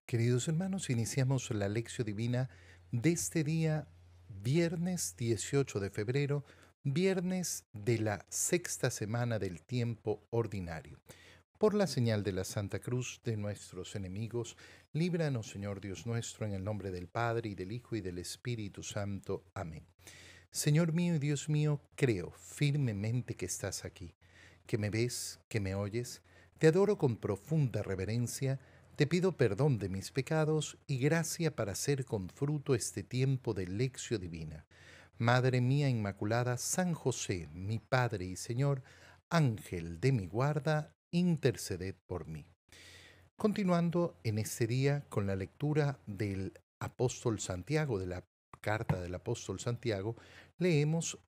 Queridos hermanos, iniciamos la lección divina de este día, viernes 18 de febrero, viernes de la sexta semana del tiempo ordinario. Por la señal de la Santa Cruz de nuestros enemigos, líbranos, Señor Dios nuestro, en el nombre del Padre, y del Hijo, y del Espíritu Santo. Amén. Señor mío y Dios mío, creo firmemente que estás aquí, que me ves, que me oyes. Te adoro con profunda reverencia, te pido perdón de mis pecados y gracia para hacer con fruto este tiempo de lección divina. Madre mía Inmaculada, San José, mi Padre y Señor, Ángel de mi guarda, interceded por mí. Continuando en este día con la lectura del apóstol Santiago, de la carta del apóstol Santiago, leemos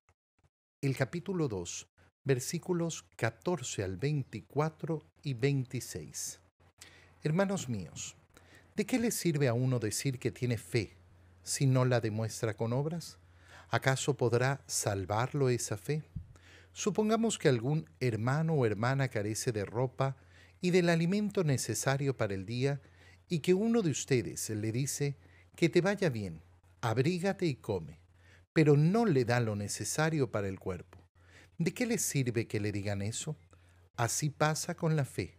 el capítulo 2, versículos 14 al 24 y 26. Hermanos míos, ¿de qué le sirve a uno decir que tiene fe si no la demuestra con obras? ¿Acaso podrá salvarlo esa fe? Supongamos que algún hermano o hermana carece de ropa y del alimento necesario para el día y que uno de ustedes le dice que te vaya bien, abrígate y come, pero no le da lo necesario para el cuerpo. ¿De qué le sirve que le digan eso? Así pasa con la fe.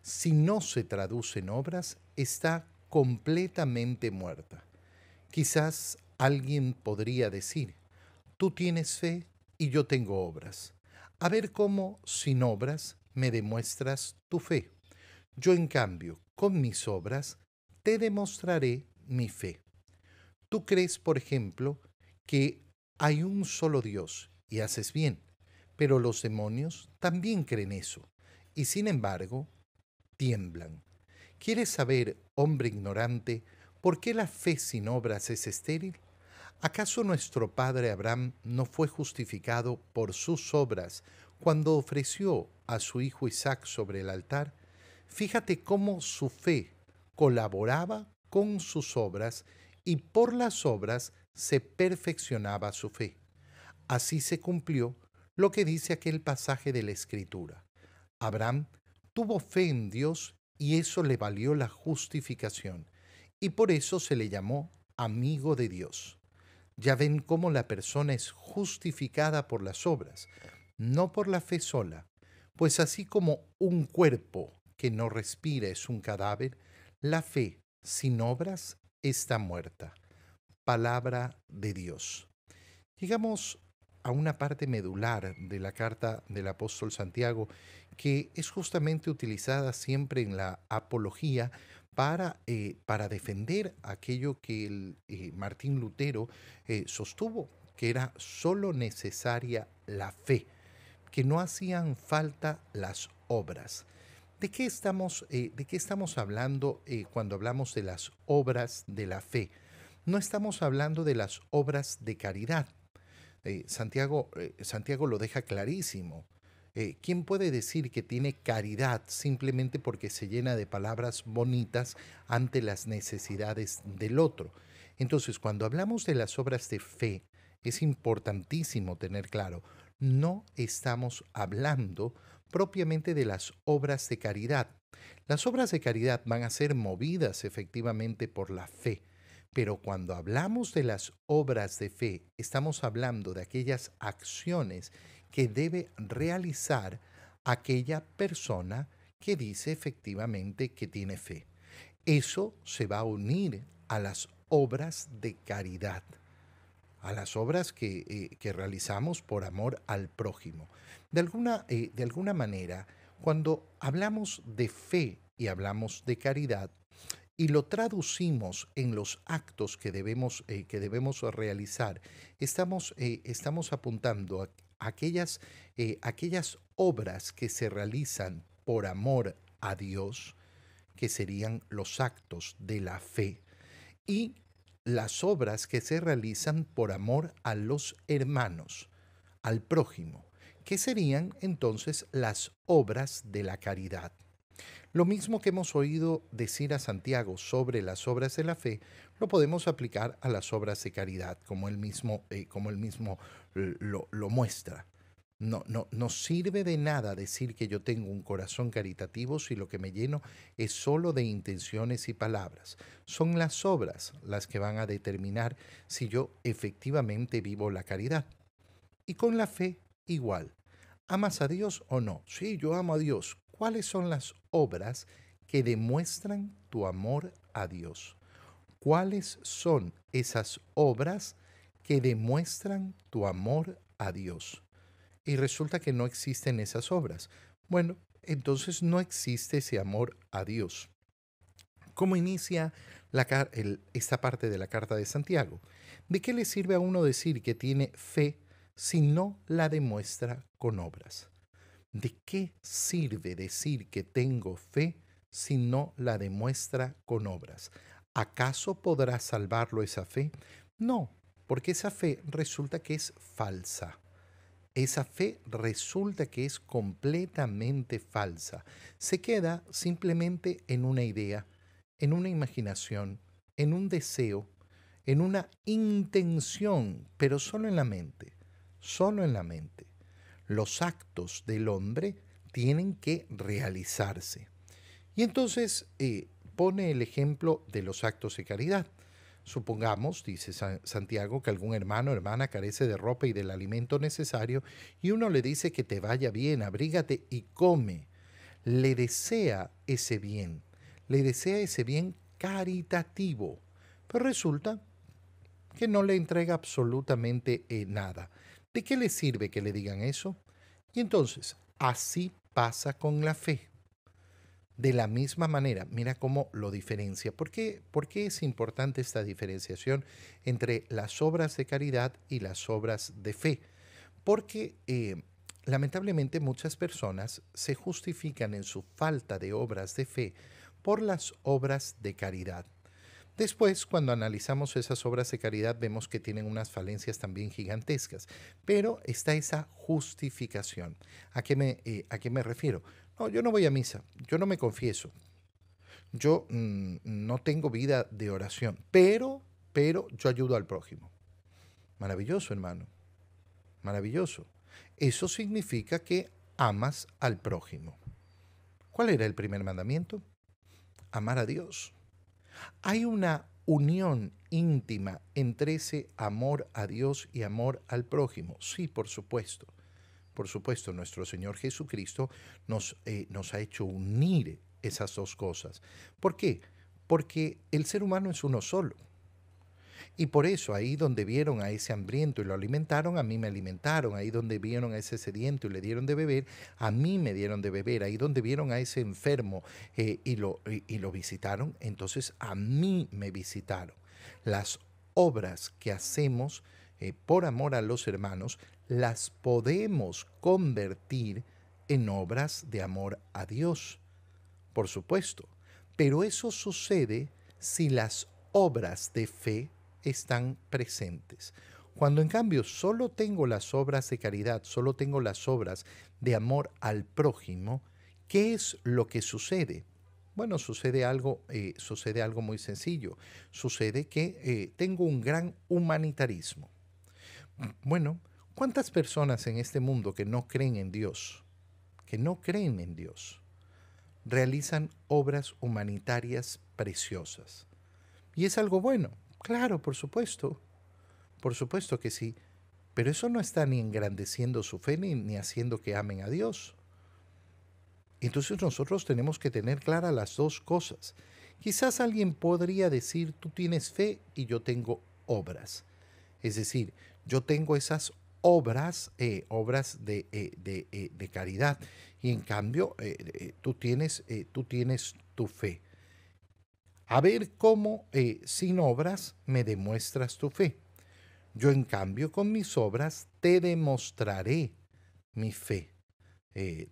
Si no se traduce en obras, está completamente muerta. Quizás alguien podría decir, tú tienes fe y yo tengo obras. A ver cómo, sin obras, me demuestras tu fe. Yo, en cambio, con mis obras, te demostraré mi fe. Tú crees, por ejemplo, que hay un solo Dios y haces bien, pero los demonios también creen eso y sin embargo tiemblan. ¿Quieres saber, hombre ignorante, por qué la fe sin obras es estéril? ¿Acaso nuestro padre Abraham no fue justificado por sus obras cuando ofreció a su hijo Isaac sobre el altar? Fíjate cómo su fe colaboraba con sus obras y por las obras se perfeccionaba su fe. Así se cumplió lo que dice aquel pasaje de la Escritura. Abraham tuvo fe en Dios y eso le valió la justificación, y por eso se le llamó amigo de Dios. Ya ven cómo la persona es justificada por las obras, no por la fe sola, pues así como un cuerpo que no respira es un cadáver, la fe sin obras está muerta. Palabra de Dios. Llegamos a una parte medular de la carta del apóstol Santiago que es justamente utilizada siempre en la apología para defender aquello que Martín Lutero sostuvo, que era solo necesaria la fe, que no hacían falta las obras. De qué estamos hablando cuando hablamos de las obras de la fe? No estamos hablando de las obras de caridad. Santiago lo deja clarísimo. ¿Quién puede decir que tiene caridad simplemente porque se llena de palabras bonitas ante las necesidades del otro? Entonces, cuando hablamos de las obras de fe, es importantísimo tener claro, no estamos hablando propiamente de las obras de caridad. Las obras de caridad van a ser movidas efectivamente por la fe, pero cuando hablamos de las obras de fe, estamos hablando de aquellas acciones que debe realizar aquella persona que dice efectivamente que tiene fe. Eso se va a unir a las obras de caridad, a las obras que realizamos por amor al prójimo. De alguna manera, cuando hablamos de fe y hablamos de caridad, y lo traducimos en los actos que debemos realizar, estamos apuntando a aquellas obras que se realizan por amor a Dios, que serían los actos de la fe, y las obras que se realizan por amor a los hermanos, al prójimo, que serían entonces las obras de la caridad. Lo mismo que hemos oído decir a Santiago sobre las obras de la fe, lo podemos aplicar a las obras de caridad, como él mismo lo muestra. No sirve de nada decir que yo tengo un corazón caritativo si lo que me lleno es solo de intenciones y palabras. Son las obras las que van a determinar si yo efectivamente vivo la caridad. Y con la fe igual. ¿Amas a Dios o no? Sí, yo amo a Dios. ¿Cuáles son las obras que demuestran tu amor a Dios? ¿Cuáles son esas obras que demuestran tu amor a Dios? Y resulta que no existen esas obras. Bueno, entonces no existe ese amor a Dios. ¿Cómo inicia esta parte de la carta de Santiago? ¿De qué le sirve a uno decir que tiene fe si no la demuestra con obras? ¿De qué sirve decir que tengo fe si no la demuestra con obras? ¿Acaso podrá salvarlo esa fe? No, porque esa fe resulta que es falsa. Esa fe resulta que es completamente falsa. Se queda simplemente en una idea, en una imaginación, en un deseo, en una intención, pero solo en la mente, solo en la mente. Los actos del hombre tienen que realizarse. Y entonces pone el ejemplo de los actos de caridad. Supongamos, dice Santiago, que algún hermano o hermana carece de ropa y del alimento necesario y uno le dice que te vaya bien, abrígate y come. Le desea ese bien, le desea ese bien caritativo, pero resulta que no le entrega absolutamente nada. ¿De qué le sirve que le digan eso? Y entonces, así pasa con la fe. De la misma manera, mira cómo lo diferencia. Por qué es importante esta diferenciación entre las obras de caridad y las obras de fe? Porque lamentablemente muchas personas se justifican en su falta de obras de fe por las obras de caridad. Después, cuando analizamos esas obras de caridad, vemos que tienen unas falencias también gigantescas, pero está esa justificación. A qué me refiero? No, yo no voy a misa, yo no me confieso, yo no tengo vida de oración, pero yo ayudo al prójimo. Maravilloso, hermano, maravilloso. Eso significa que amas al prójimo. ¿Cuál era el primer mandamiento? Amar a Dios. Hay una unión íntima entre ese amor a Dios y amor al prójimo. Sí, por supuesto. Por supuesto, nuestro Señor Jesucristo nos ha hecho unir esas dos cosas. ¿Por qué? Porque el ser humano es uno solo. Y por eso ahí donde vieron a ese hambriento y lo alimentaron, a mí me alimentaron. Ahí donde vieron a ese sediento y le dieron de beber, a mí me dieron de beber. Ahí donde vieron a ese enfermo y lo visitaron, entonces a mí me visitaron. Las obras que hacemos por amor a los hermanos, las podemos convertir en obras de amor a Dios, por supuesto. Pero eso sucede si las obras de fe están presentes. Cuando en cambio solo tengo las obras de caridad, solo tengo las obras de amor al prójimo, ¿qué es lo que sucede? Bueno, sucede algo muy sencillo. Sucede que tengo un gran humanitarismo. Bueno, ¿cuántas personas en este mundo que no creen en Dios, que no creen en Dios, realizan obras humanitarias preciosas? Y es algo bueno, claro, por supuesto que sí, pero eso no está ni engrandeciendo su fe ni haciendo que amen a Dios. Entonces nosotros tenemos que tener claras las dos cosas. Quizás alguien podría decir, tú tienes fe y yo tengo obras. Es decir, yo tengo esas obras de caridad, y en cambio tú tienes tu fe. A ver cómo sin obras me demuestras tu fe. Yo en cambio con mis obras te demostraré mi fe,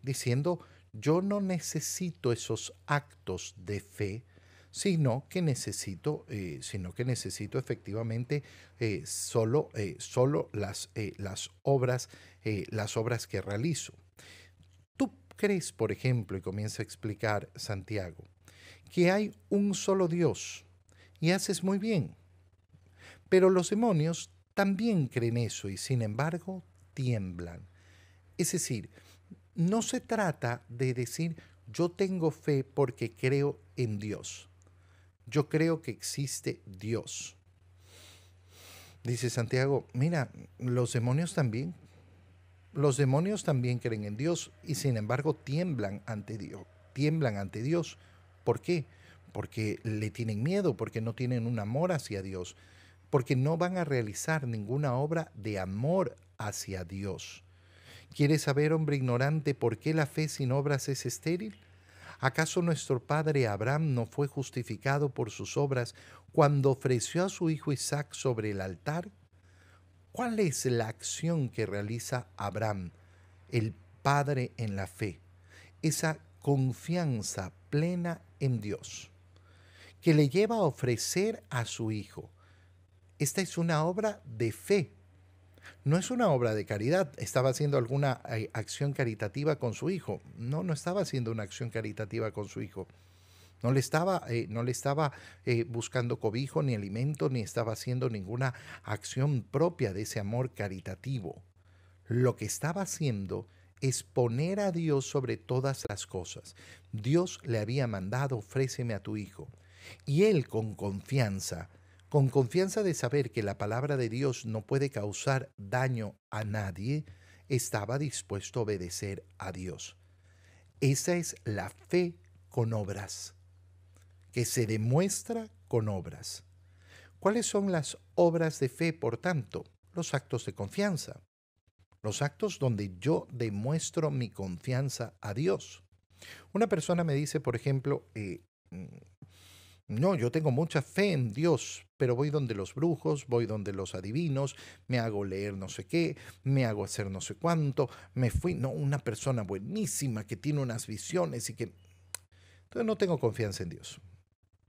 diciendo, yo no necesito esos actos de fe, sino que necesito efectivamente solo las obras que realizo. ¿Tú crees, por ejemplo, y comienza a explicar Santiago, que hay un solo Dios? Y haces muy bien, pero los demonios también creen eso y sin embargo tiemblan. Es decir, no se trata de decir yo tengo fe porque creo en Dios. Yo creo que existe Dios. Dice Santiago, mira, los demonios también. Los demonios también creen en Dios y sin embargo tiemblan ante Dios. Tiemblan ante Dios. ¿Por qué? Porque le tienen miedo, porque no tienen un amor hacia Dios, porque no van a realizar ninguna obra de amor hacia Dios. ¿Quieres saber, hombre ignorante, por qué la fe sin obras es estéril? ¿Acaso nuestro padre Abraham no fue justificado por sus obras cuando ofreció a su hijo Isaac sobre el altar? ¿Cuál es la acción que realiza Abraham, el padre en la fe? Esa confianza plena en Dios, que le lleva a ofrecer a su hijo. Esta es una obra de fe, no es una obra de caridad. ¿Estaba haciendo alguna acción caritativa con su hijo? No, no estaba haciendo una acción caritativa con su hijo. No le estaba buscando cobijo ni alimento, ni estaba haciendo ninguna acción propia de ese amor caritativo. Lo que estaba haciendo es poner a Dios sobre todas las cosas. Dios le había mandado, ofréceme a tu hijo. Y él con confianza de saber que la palabra de Dios no puede causar daño a nadie, estaba dispuesto a obedecer a Dios. Esa es la fe con obras, que se demuestra con obras. ¿Cuáles son las obras de fe, por tanto? Los actos de confianza. Los actos donde yo demuestro mi confianza a Dios. Una persona me dice, por ejemplo, no, yo tengo mucha fe en Dios, pero voy donde los brujos, voy donde los adivinos, me hago leer no sé qué, me hago hacer no sé cuánto, me fui, no, una persona buenísima que tiene unas visiones y que... Entonces no tengo confianza en Dios.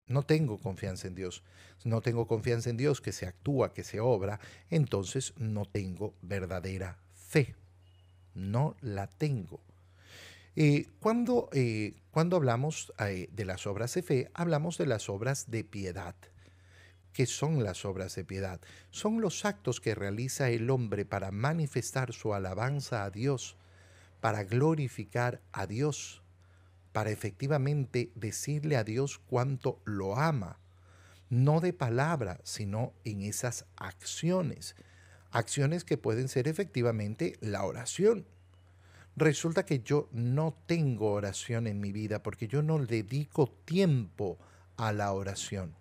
No tengo confianza en Dios. No tengo confianza en Dios que se actúa, que se obra, entonces no tengo verdadera fe. No la tengo. Cuando hablamos de las obras de fe, hablamos de las obras de piedad. ¿Qué son las obras de piedad? Son los actos que realiza el hombre para manifestar su alabanza a Dios, para glorificar a Dios, para efectivamente decirle a Dios cuánto lo ama, no de palabra, sino en esas acciones. Acciones que pueden ser efectivamente la oración. Resulta que yo no tengo oración en mi vida porque yo no dedico tiempo a la oración.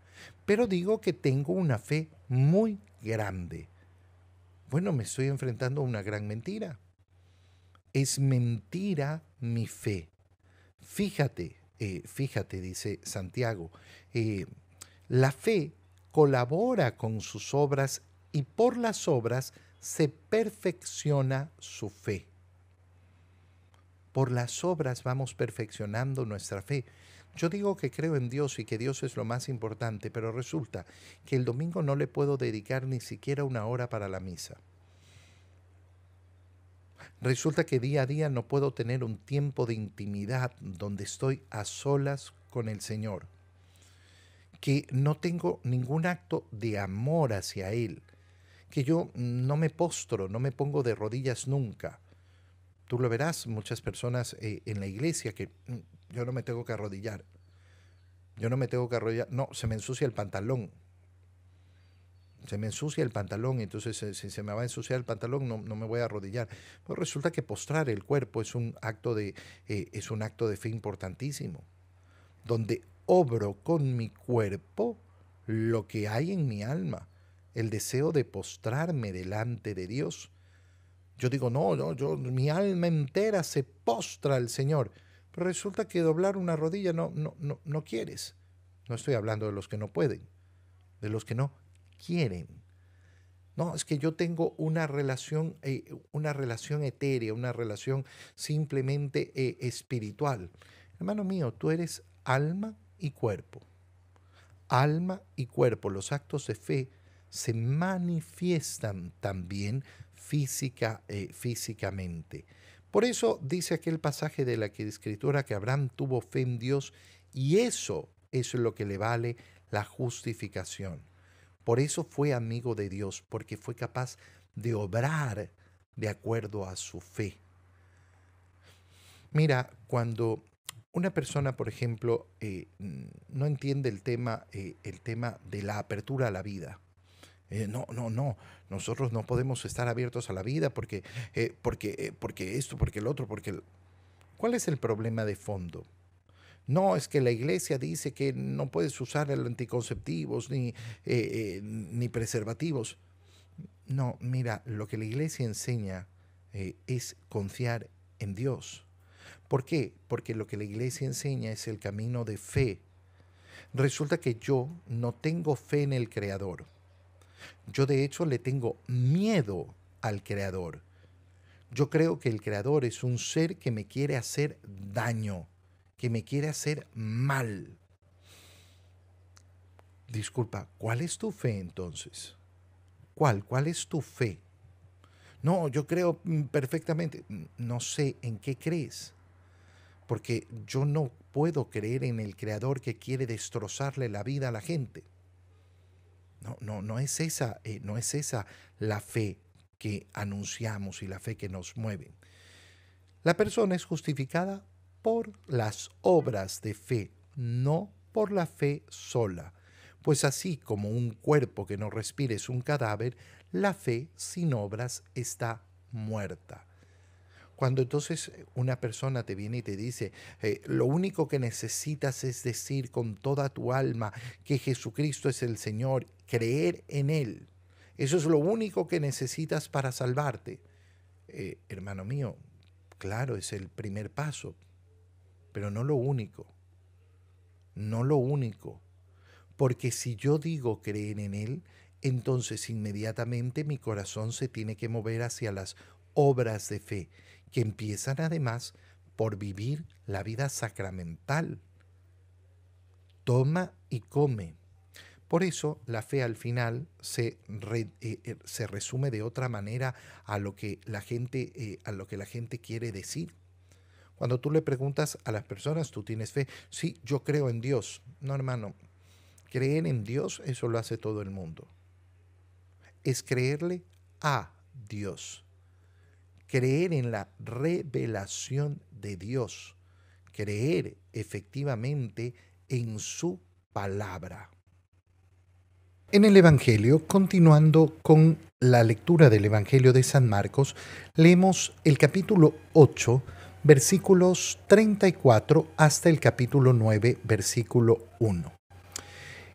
Pero digo que tengo una fe muy grande. Bueno, me estoy enfrentando a una gran mentira. Es mentira mi fe. Fíjate, dice Santiago, eh, la fe colabora con sus obras y por las obras se perfecciona su fe. Por las obras vamos perfeccionando nuestra fe. Yo digo que creo en Dios y que Dios es lo más importante, pero resulta que el domingo no le puedo dedicar ni siquiera una hora para la misa. Resulta que día a día no puedo tener un tiempo de intimidad donde estoy a solas con el Señor, que no tengo ningún acto de amor hacia Él, que yo no me postro, no me pongo de rodillas nunca. Tú lo verás, muchas personas en la iglesia que yo no me tengo que arrodillar, yo no me tengo que arrodillar, no, se me ensucia el pantalón, se me ensucia el pantalón, entonces si se me va a ensuciar el pantalón no me voy a arrodillar. Pues resulta que postrar el cuerpo es un acto de fe importantísimo, donde obro con mi cuerpo lo que hay en mi alma, el deseo de postrarme delante de Dios. Yo digo, mi alma entera se postra al Señor. Pero resulta que doblar una rodilla no quieres. No estoy hablando de los que no pueden, de los que no quieren. No, es que yo tengo una relación etérea, una relación simplemente espiritual. Hermano mío, tú eres alma y cuerpo. Alma y cuerpo, los actos de fe se manifiestan también físicamente. Por eso dice aquel pasaje de la Escritura que Abraham tuvo fe en Dios y eso es lo que le vale la justificación. Por eso fue amigo de Dios, porque fue capaz de obrar de acuerdo a su fe. Mira, cuando una persona, por ejemplo, no entiende el tema de la apertura a la vida. No, nosotros no podemos estar abiertos a la vida porque esto, porque el otro, ¿Cuál es el problema de fondo? No, es que la iglesia dice que no puedes usar el anticonceptivos ni preservativos. No, mira, lo que la iglesia enseña es confiar en Dios. ¿Por qué? Porque lo que la iglesia enseña es el camino de fe. Resulta que yo no tengo fe en el Creador. Yo de hecho le tengo miedo al Creador. Yo creo que el Creador es un ser que me quiere hacer daño, que me quiere hacer mal. Disculpa, ¿cuál es tu fe entonces? ¿Cuál es tu fe? No, yo creo perfectamente. No sé en qué crees, porque yo no puedo creer en el Creador que quiere destrozarle la vida a la gente. No es esa la fe que anunciamos y la fe que nos mueve. La persona es justificada por las obras de fe, no por la fe sola. Pues así como un cuerpo que no respire es un cadáver, la fe sin obras está muerta. Cuando entonces una persona te viene y te dice, lo único que necesitas es decir con toda tu alma que Jesucristo es el Señor, creer en Él. Eso es lo único que necesitas para salvarte. Hermano mío, claro, es el primer paso, pero no lo único. No lo único. Porque si yo digo creer en Él, entonces inmediatamente mi corazón se tiene que mover hacia las obras de fe, que empiezan además por vivir la vida sacramental. Toma y come. Por eso la fe al final se resume de otra manera a lo que la gente quiere decir. Cuando tú le preguntas a las personas, ¿tú tienes fe? Sí, yo creo en Dios. No, hermano, creer en Dios, eso lo hace todo el mundo. Es creerle a Dios. Creer en la revelación de Dios. Creer efectivamente en su palabra. En el Evangelio, continuando con la lectura del Evangelio de San Marcos, leemos el capítulo 8, versículos 34 hasta el capítulo 9, versículo 1.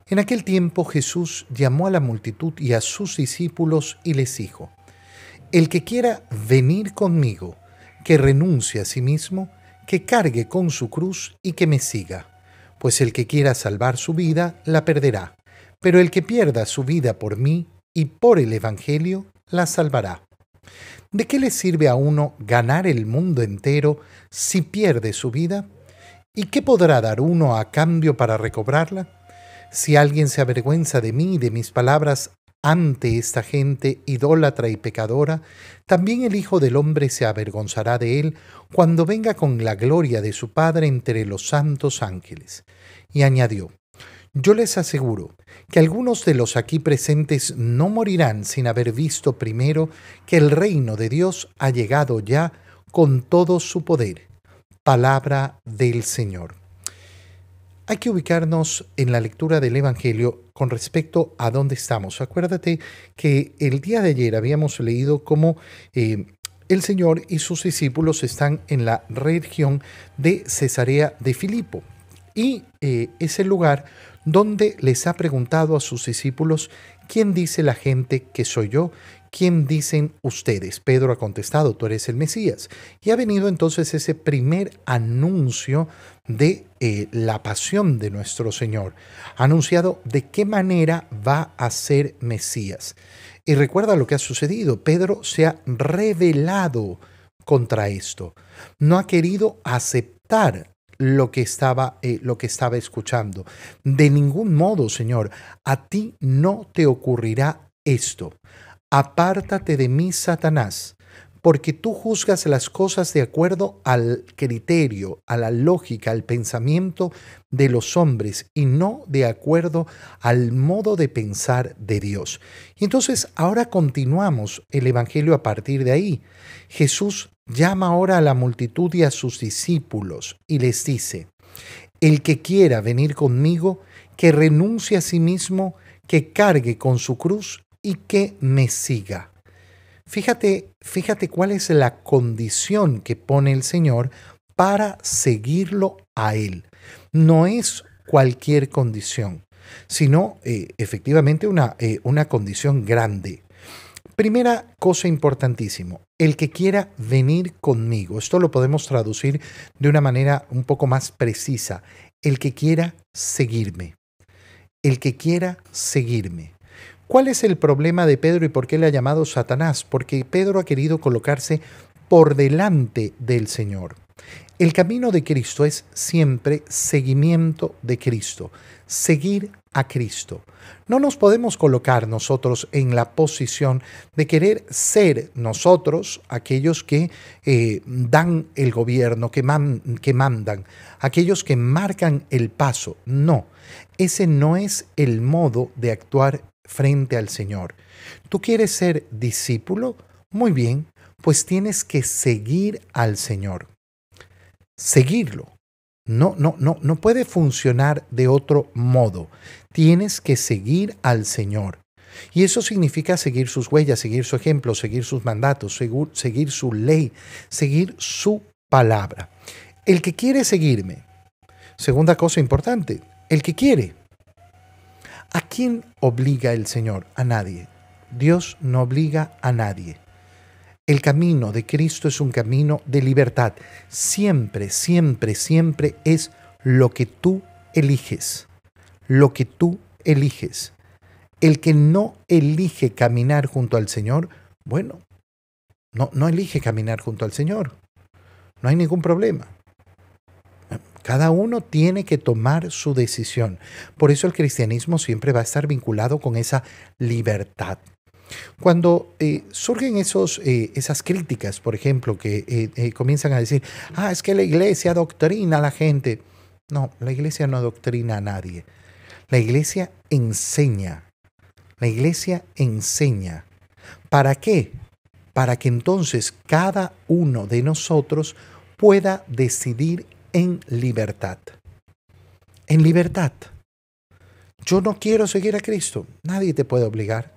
En aquel tiempo Jesús llamó a la multitud y a sus discípulos y les dijo: El que quiera venir conmigo, que renuncie a sí mismo, que cargue con su cruz y que me siga. Pues el que quiera salvar su vida, la perderá. Pero el que pierda su vida por mí y por el Evangelio, la salvará. ¿De qué le sirve a uno ganar el mundo entero si pierde su vida? ¿Y qué podrá dar uno a cambio para recobrarla? Si alguien se avergüenza de mí y de mis palabras ante esta gente idólatra y pecadora, también el Hijo del Hombre se avergonzará de él cuando venga con la gloria de su Padre entre los santos ángeles. Y añadió: Yo les aseguro que algunos de los aquí presentes no morirán sin haber visto primero que el reino de Dios ha llegado ya con todo su poder. Palabra del Señor. Hay que ubicarnos en la lectura del Evangelio con respecto a dónde estamos. Acuérdate que el día de ayer habíamos leído cómo el Señor y sus discípulos están en la región de Cesarea de Filipo. Y es el lugar donde les ha preguntado a sus discípulos: ¿quién dice la gente que soy yo? ¿Quién dicen ustedes? Pedro ha contestado: tú eres el Mesías. Y ha venido entonces ese primer anuncio de la pasión de nuestro Señor. Ha anunciado de qué manera va a ser Mesías. Y recuerda lo que ha sucedido. Pedro se ha rebelado contra esto. No ha querido aceptar lo que estaba escuchando. De ningún modo, Señor, a ti no te ocurrirá esto. Apártate de mí, Satanás, porque tú juzgas las cosas de acuerdo al criterio, a la lógica, al pensamiento de los hombres y no de acuerdo al modo de pensar de Dios. Y entonces ahora continuamos el Evangelio a partir de ahí. Jesús llama ahora a la multitud y a sus discípulos y les dice: el que quiera venir conmigo, que renuncie a sí mismo, que cargue con su cruz y que me siga. Fíjate cuál es la condición que pone el Señor para seguirlo a Él. No es cualquier condición, sino efectivamente una condición grande. Primera cosa importantísima, el que quiera venir conmigo. Esto lo podemos traducir de una manera un poco más precisa. El que quiera seguirme. El que quiera seguirme. ¿Cuál es el problema de Pedro y por qué le ha llamado Satanás? Porque Pedro ha querido colocarse por delante del Señor. El camino de Cristo es siempre seguimiento de Cristo, seguir a Cristo. No nos podemos colocar nosotros en la posición de querer ser nosotros aquellos que dan el gobierno, que mandan, aquellos que marcan el paso. No, ese no es el modo de actuar frente al Señor. ¿Tú quieres ser discípulo? Muy bien, pues tienes que seguir al Señor. Seguirlo. No puede funcionar de otro modo. Tienes que seguir al Señor. Y eso significa seguir sus huellas, seguir su ejemplo, seguir sus mandatos, seguir su ley, seguir su palabra. El que quiere seguirme. Segunda cosa importante, el que quiere. ¿A quién obliga el Señor? A nadie. Dios no obliga a nadie. El camino de Cristo es un camino de libertad. Siempre, siempre, siempre es lo que tú eliges. Lo que tú eliges. El que no elige caminar junto al Señor, bueno, no elige caminar junto al Señor. No hay ningún problema. Cada uno tiene que tomar su decisión. Por eso el cristianismo siempre va a estar vinculado con esa libertad. Cuando surgen esas críticas, por ejemplo, que comienzan a decir, es que la iglesia adoctrina a la gente. No, la iglesia no adoctrina a nadie. La iglesia enseña. La iglesia enseña. ¿Para qué? Para que entonces cada uno de nosotros pueda decidir en libertad. En libertad. Yo no quiero seguir a Cristo. Nadie te puede obligar.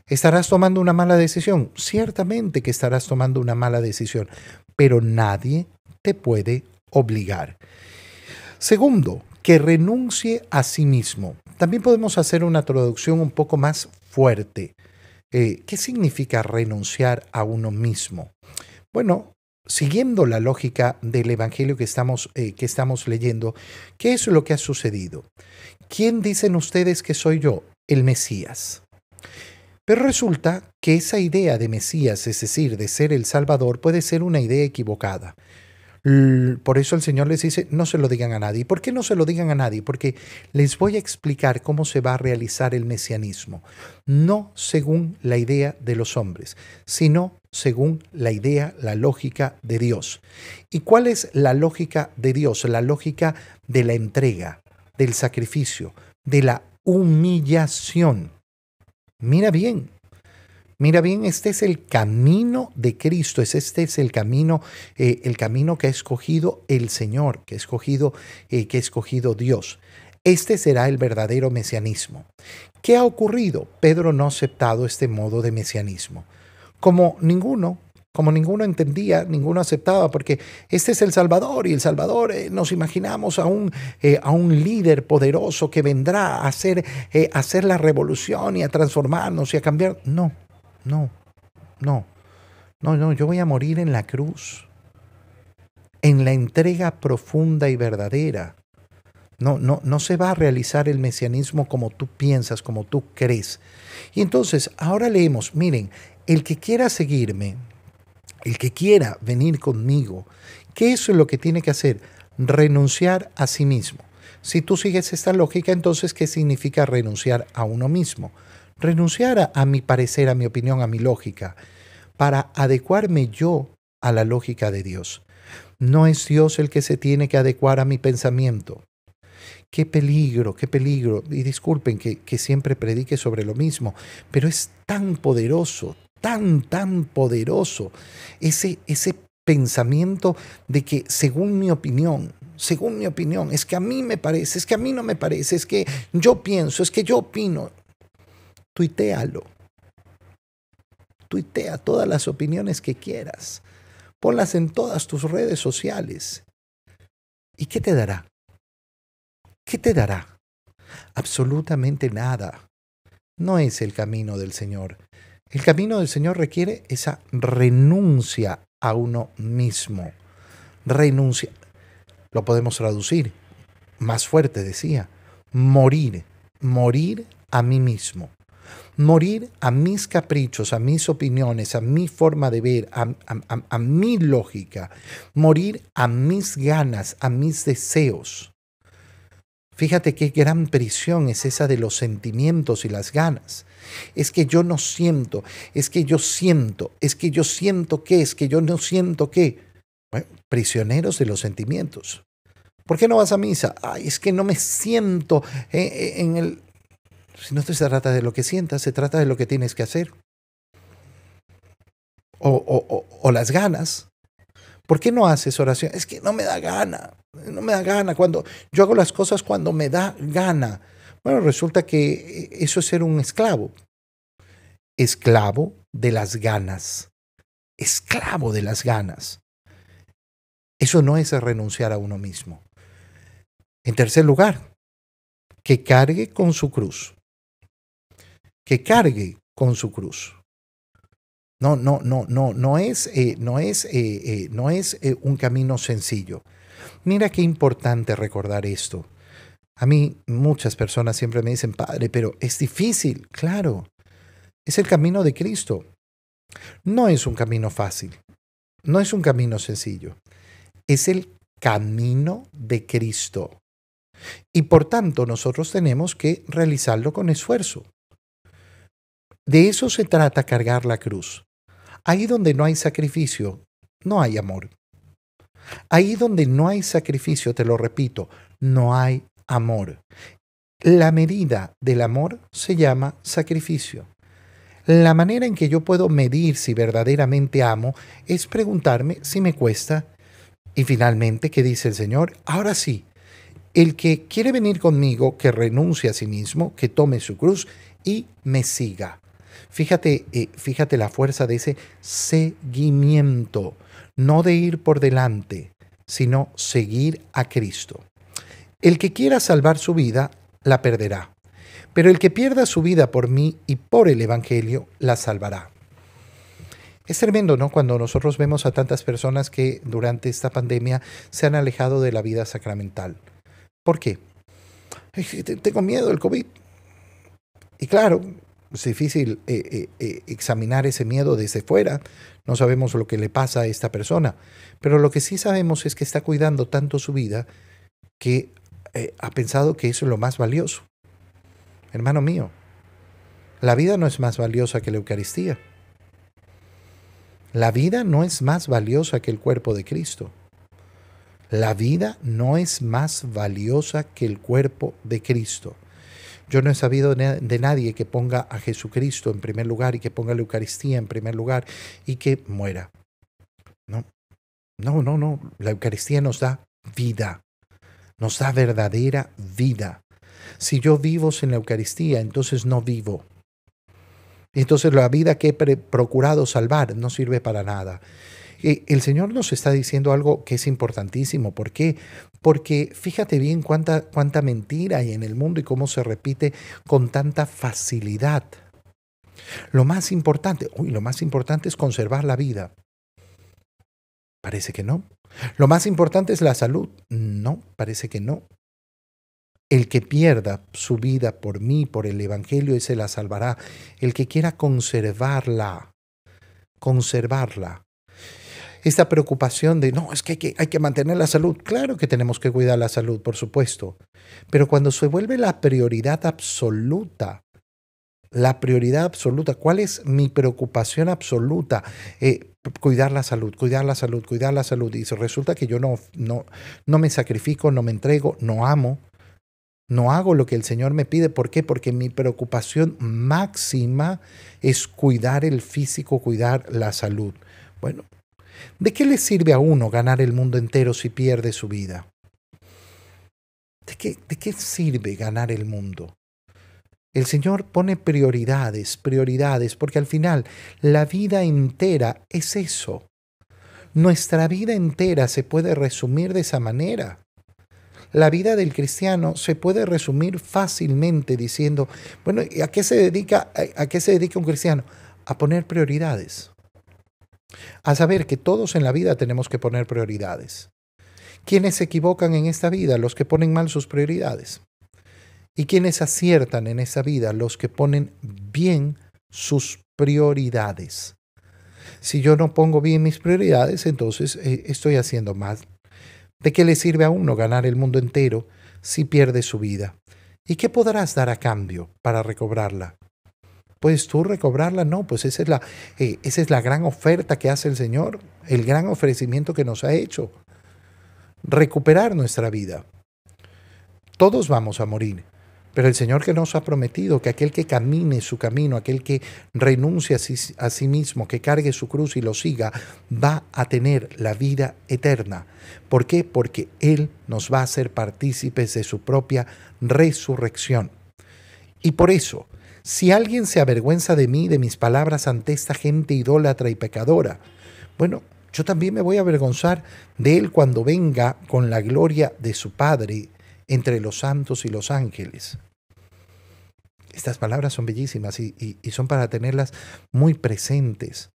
¿Estarás tomando una mala decisión? Ciertamente que estarás tomando una mala decisión, pero nadie te puede obligar. Segundo, que renuncie a sí mismo. También podemos hacer una traducción un poco más fuerte. ¿Qué significa renunciar a uno mismo? Bueno, siguiendo la lógica del Evangelio que estamos leyendo, ¿qué es lo que ha sucedido? ¿Quién dicen ustedes que soy yo? El Mesías. Pero resulta que esa idea de Mesías, es decir, de ser el Salvador, puede ser una idea equivocada. Por eso el Señor les dice, no se lo digan a nadie. ¿Por qué no se lo digan a nadie? Porque les voy a explicar cómo se va a realizar el mesianismo. No según la idea de los hombres, sino según la idea, la lógica de Dios. ¿Y cuál es la lógica de Dios? La lógica de la entrega, del sacrificio, de la humillación. Mira bien, este es el camino de Cristo, este es el camino que ha escogido el Señor, que ha escogido Dios. Este será el verdadero mesianismo. ¿Qué ha ocurrido? Pedro no ha aceptado este modo de mesianismo. Como ninguno entendía, ninguno aceptaba, porque este es el Salvador, y el Salvador nos imaginamos a un líder poderoso que vendrá a hacer la revolución y a transformarnos y a cambiar. No, yo voy a morir en la cruz, en la entrega profunda y verdadera. No se va a realizar el mesianismo como tú piensas, como tú crees. Y entonces, ahora leemos, miren, el que quiera seguirme, el que quiera venir conmigo, ¿qué es lo que tiene que hacer? Renunciar a sí mismo. Si tú sigues esta lógica, entonces, ¿qué significa renunciar a uno mismo? Renunciar a mi parecer, a mi opinión, a mi lógica. para adecuarme yo a la lógica de Dios. No es Dios el que se tiene que adecuar a mi pensamiento. Qué peligro, qué peligro. Y disculpen que siempre predique sobre lo mismo, pero es tan poderoso, tan poderoso ese pensamiento de que según mi opinión, es que a mí me parece, es que a mí no me parece, es que yo pienso, es que yo opino. Tuitéalo. Tuitea todas las opiniones que quieras. Ponlas en todas tus redes sociales. ¿Y qué te dará? ¿Qué te dará? Absolutamente nada. No es el camino del Señor. El camino del Señor requiere esa renuncia a uno mismo. Renuncia. Lo podemos traducir. Más fuerte decía. Morir. Morir a mí mismo. Morir a mis caprichos, a mis opiniones, a mi forma de ver, a mi lógica. Morir a mis ganas, a mis deseos. Fíjate qué gran prisión es esa de los sentimientos y las ganas. Es que yo no siento, es que yo siento, es que yo siento que, es que yo no siento que. Bueno, prisioneros de los sentimientos. ¿Por qué no vas a misa? Ay, es que no me siento en el... Si no se trata de lo que sientas, se trata de lo que tienes que hacer. O las ganas. ¿Por qué no haces oración? Es que no me da gana. No me da gana. Cuando yo hago las cosas cuando me da gana. Bueno, resulta que eso es ser un esclavo. Esclavo de las ganas. Esclavo de las ganas. Eso no es renunciar a uno mismo. En tercer lugar, que cargue con su cruz. Que cargue con su cruz. No es un camino sencillo. Mira qué importante recordar esto. A mí muchas personas siempre me dicen, padre, pero es difícil. Claro, es el camino de Cristo. No es un camino fácil, no es un camino sencillo. Es el camino de Cristo. Y por tanto nosotros tenemos que realizarlo con esfuerzo. De eso se trata cargar la cruz. Ahí donde no hay sacrificio, no hay amor. Ahí donde no hay sacrificio, te lo repito, no hay amor. La medida del amor se llama sacrificio. La manera en que yo puedo medir si verdaderamente amo es preguntarme si me cuesta. Y finalmente, ¿qué dice el Señor? Ahora sí, el que quiere venir conmigo, que renuncie a sí mismo, que tome su cruz y me siga. Fíjate la fuerza de ese seguimiento, no de ir por delante, sino seguir a Cristo. El que quiera salvar su vida, la perderá. Pero el que pierda su vida por mí y por el Evangelio, la salvará. Es tremendo, ¿no? Cuando nosotros vemos a tantas personas que durante esta pandemia se han alejado de la vida sacramental. ¿Por qué? Tengo miedo del COVID. Y claro, es difícil examinar ese miedo desde fuera. No sabemos lo que le pasa a esta persona. Pero lo que sí sabemos es que está cuidando tanto su vida que ha pensado que eso es lo más valioso. Hermano mío, la vida no es más valiosa que la Eucaristía. La vida no es más valiosa que el cuerpo de Cristo. La vida no es más valiosa que el cuerpo de Cristo. Yo no he sabido de nadie que ponga a Jesucristo en primer lugar y que ponga la Eucaristía en primer lugar y que muera. No. La Eucaristía nos da vida, nos da verdadera vida. Si yo vivo sin la Eucaristía, entonces no vivo. Entonces la vida que he procurado salvar no sirve para nada. El Señor nos está diciendo algo que es importantísimo. ¿Por qué? Porque fíjate bien cuánta mentira hay en el mundo y cómo se repite con tanta facilidad. Lo más importante es conservar la vida. Parece que no. Lo más importante es la salud. No, parece que no. El que pierda su vida por mí, por el Evangelio, ese la salvará. El que quiera conservarla. Esta preocupación de, no, es que hay que mantener la salud. Claro que tenemos que cuidar la salud, por supuesto. Pero cuando se vuelve la prioridad absoluta, La prioridad absoluta. ¿Cuál es mi preocupación absoluta? Cuidar la salud, cuidar la salud, cuidar la salud. Y resulta que yo no me sacrifico, no me entrego, no amo, no hago lo que el Señor me pide. ¿Por qué? Porque mi preocupación máxima es cuidar el físico, cuidar la salud. Bueno, ¿de qué le sirve a uno ganar el mundo entero si pierde su vida? ¿De qué sirve ganar el mundo? El Señor pone prioridades, prioridades, porque al final la vida entera es eso. Nuestra vida entera se puede resumir de esa manera. La vida del cristiano se puede resumir fácilmente diciendo, bueno, ¿y a qué se dedica, a qué se dedica un cristiano? A poner prioridades. A saber que todos en la vida tenemos que poner prioridades. ¿Quiénes se equivocan en esta vida? Los que ponen mal sus prioridades. ¿Y quiénes aciertan en esta vida? Los que ponen bien sus prioridades. Si yo no pongo bien mis prioridades, entonces estoy haciendo mal. ¿De qué le sirve a uno ganar el mundo entero si pierde su vida? ¿Y qué podrás dar a cambio para recobrarla? ¿Puedes tú recobrarla? No, pues esa es la gran oferta que hace el Señor, el gran ofrecimiento que nos ha hecho. Recuperar nuestra vida. Todos vamos a morir, pero el Señor que nos ha prometido que aquel que camine su camino, aquel que renuncie a sí mismo, que cargue su cruz y lo siga, va a tener la vida eterna. ¿Por qué? Porque Él nos va a hacer partícipes de su propia resurrección. Y por eso, si alguien se avergüenza de mí, de mis palabras ante esta gente idólatra y pecadora, bueno, yo también me voy a avergonzar de él cuando venga con la gloria de su Padre entre los santos y los ángeles. Estas palabras son bellísimas y son para tenerlas muy presentes.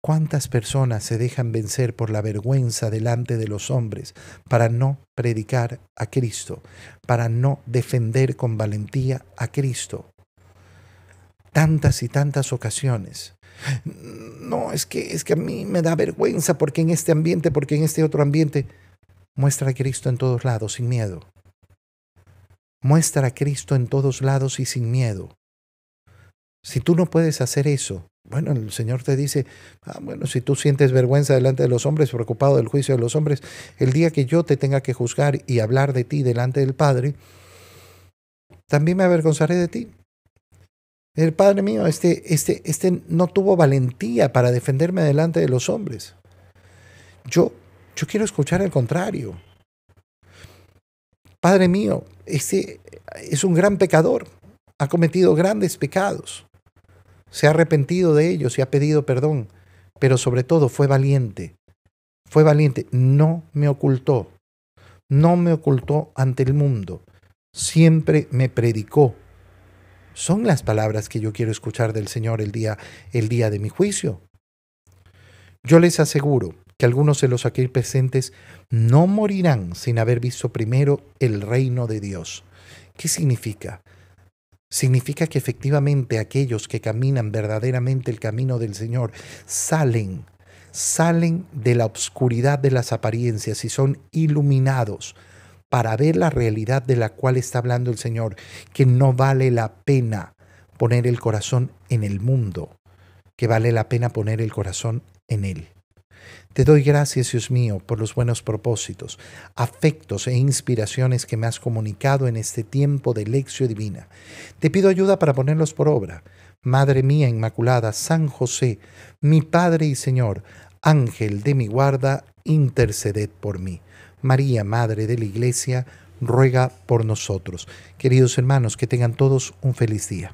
¿Cuántas personas se dejan vencer por la vergüenza delante de los hombres para no predicar a Cristo, para no defender con valentía a Cristo? Tantas y tantas ocasiones. No, es que a mí me da vergüenza porque en este ambiente, porque en este otro ambiente. Muestra a Cristo en todos lados sin miedo. Muestra a Cristo en todos lados y sin miedo. Si tú no puedes hacer eso, bueno, el Señor te dice, bueno, si tú sientes vergüenza delante de los hombres, preocupado del juicio de los hombres, el día que yo te tenga que juzgar y hablar de ti delante del Padre, también me avergonzaré de ti. El Padre mío, este no tuvo valentía para defenderme delante de los hombres. Yo quiero escuchar el contrario. Padre mío, este es un gran pecador, ha cometido grandes pecados, se ha arrepentido de ellos y ha pedido perdón, pero sobre todo fue valiente, no me ocultó ante el mundo, siempre me predicó. Son las palabras que yo quiero escuchar del Señor el día de mi juicio. Yo les aseguro que algunos de los aquí presentes no morirán sin haber visto primero el reino de Dios. ¿Qué significa? Significa que efectivamente aquellos que caminan verdaderamente el camino del Señor salen de la oscuridad de las apariencias y son iluminados para ver la realidad de la cual está hablando el Señor, que no vale la pena poner el corazón en el mundo, que vale la pena poner el corazón en Él. Te doy gracias, Dios mío, por los buenos propósitos, afectos e inspiraciones que me has comunicado en este tiempo de lección divina. Te pido ayuda para ponerlos por obra. Madre mía Inmaculada, San José, mi Padre y Señor, Ángel de mi guarda, interceded por mí. María, Madre de la Iglesia, ruega por nosotros. Queridos hermanos, que tengan todos un feliz día.